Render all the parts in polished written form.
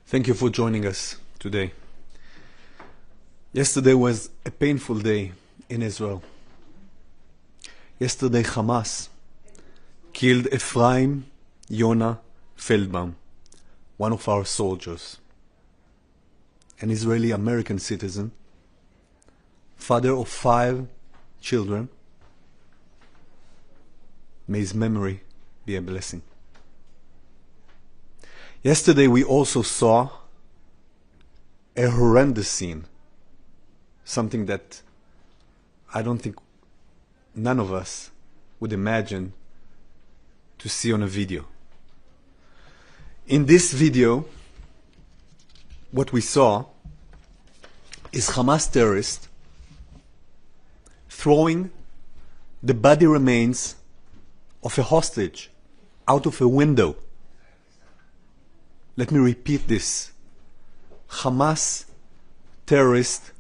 Thank you for joining us today. Yesterday was a painful day in Israel. Yesterday Hamas killed Ephraim Yonah Feldbaum, one of our soldiers, an Israeli American citizen, father of 5 children. May his memory be a blessing. Yesterday we also saw a horrendous scene, something that I don't think none of us would imagine to see on a video. In this video, what we saw is Hamas terrorists throwing the body remains of a hostage out of a window. Let me repeat this. Hamas terrorists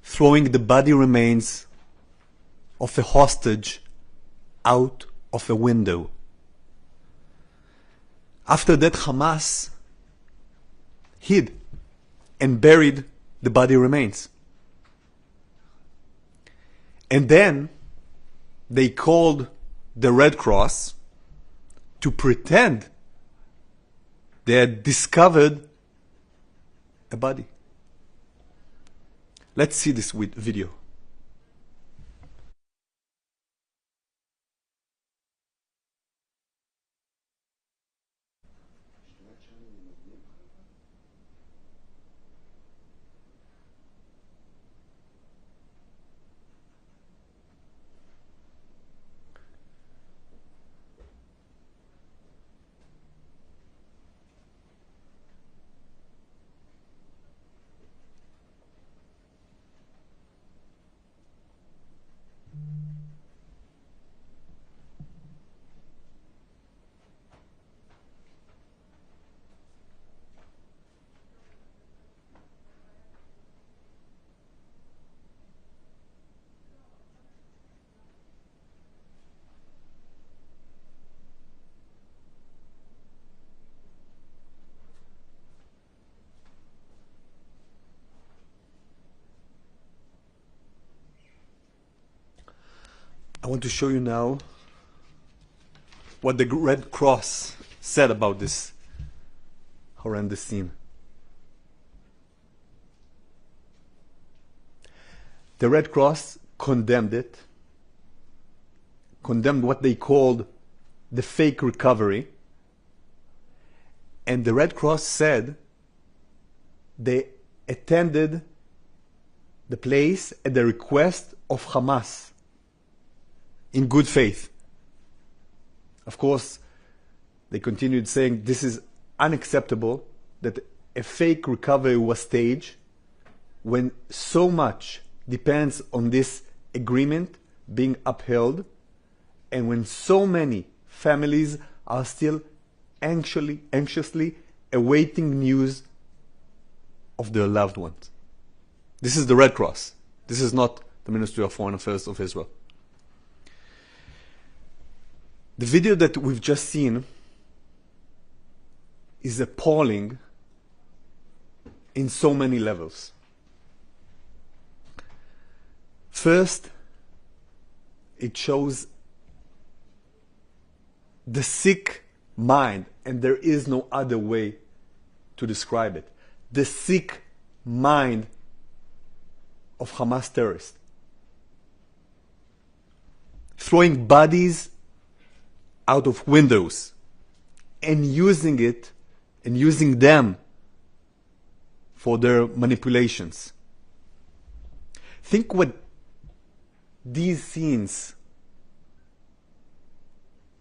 throwing the body remains of a hostage out of a window. After that, Hamas hid and buried the body remains. And then they called the Red Cross to pretend they had discovered a body. Let's see this video. I want to show you now what the Red Cross said about this horrendous scene. The Red Cross condemned it, condemned what they called the fake recovery, and the Red Cross said they attended the place at the request of Hamas in good faith. Of course, they continued saying this is unacceptable that a fake recovery was staged when so much depends on this agreement being upheld and when so many families are still anxiously awaiting news of their loved ones. This is the Red Cross. This is not the Ministry of Foreign Affairs of Israel. The video that we've just seen is appalling in so many levels. First, it shows the sick mind, and there is no other way to describe it. The sick mind of Hamas terrorists. Throwing bodies out of windows and using them for their manipulations. Think what these scenes,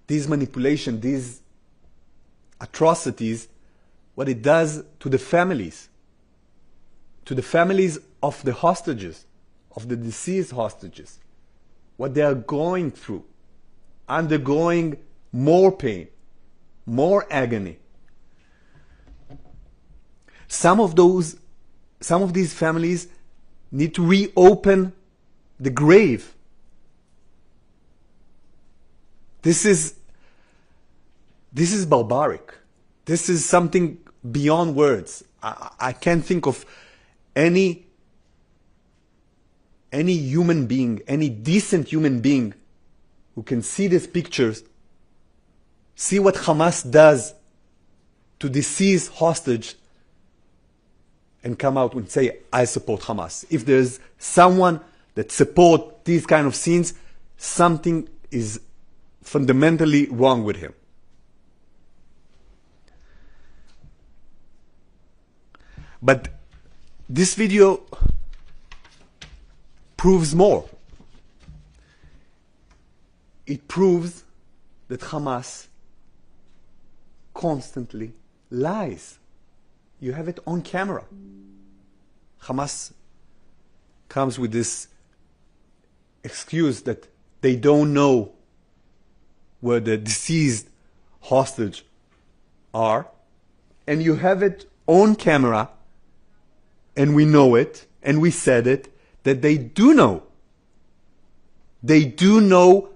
these manipulations, these atrocities, what it does to the families of the hostages, of the deceased hostages, what they are going through, undergoing more pain, more agony. Some of these families need to reopen the grave. This is barbaric. This is something beyond words. I can't think of any human being, any decent human being who can see these pictures, see what Hamas does to the seized hostage, and come out and say, I support Hamas. If there's someone that supports these kind of scenes, something is fundamentally wrong with him. But this video proves more. It proves that Hamas constantly lies. You have it on camera. Hamas comes with this excuse that they don't know where the deceased hostage are, and you have it on camera, and we know it, and we said it, that they do know. They do know.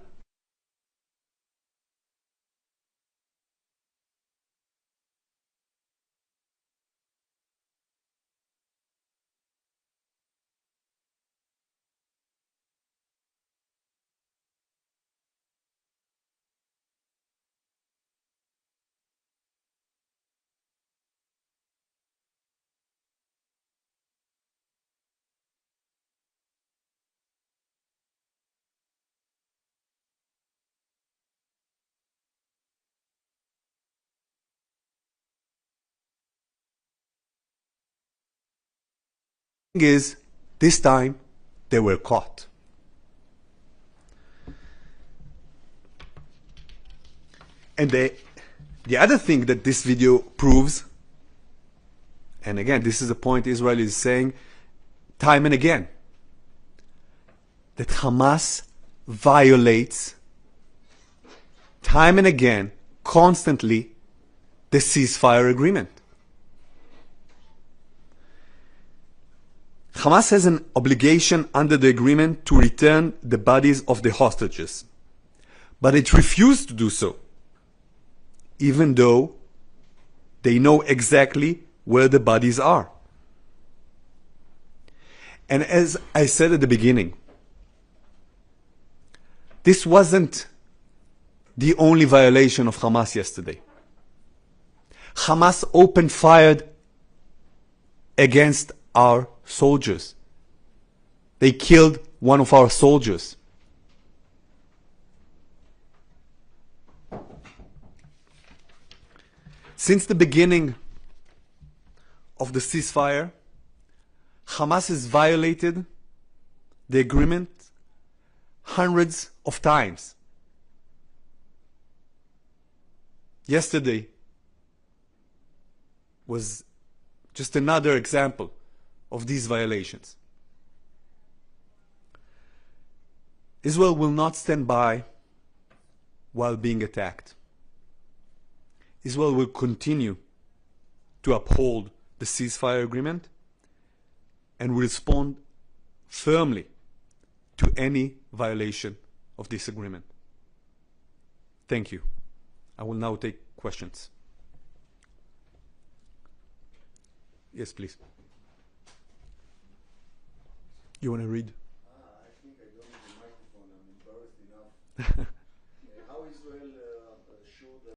Is this time they were caught. And the other thing that this video proves, and again, this is a point Israel is saying time and again, that Hamas violates time and again, constantly, the ceasefire agreement. Hamas has an obligation under the agreement to return the bodies of the hostages, but it refused to do so, even though they know exactly where the bodies are. And as I said at the beginning, this wasn't the only violation of Hamas yesterday. Hamas opened fire against our soldiers. They killed one of our soldiers. Since the beginning of the ceasefire, Hamas has violated the agreement hundreds of times. Yesterday was just another example of these violations. Israel will not stand by while being attacked. Israel will continue to uphold the ceasefire agreement and will respond firmly to any violation of this agreement. Thank you. I will now take questions. Yes, please. You want to read? I think I don't need the microphone. I'm embarrassed enough. How Israel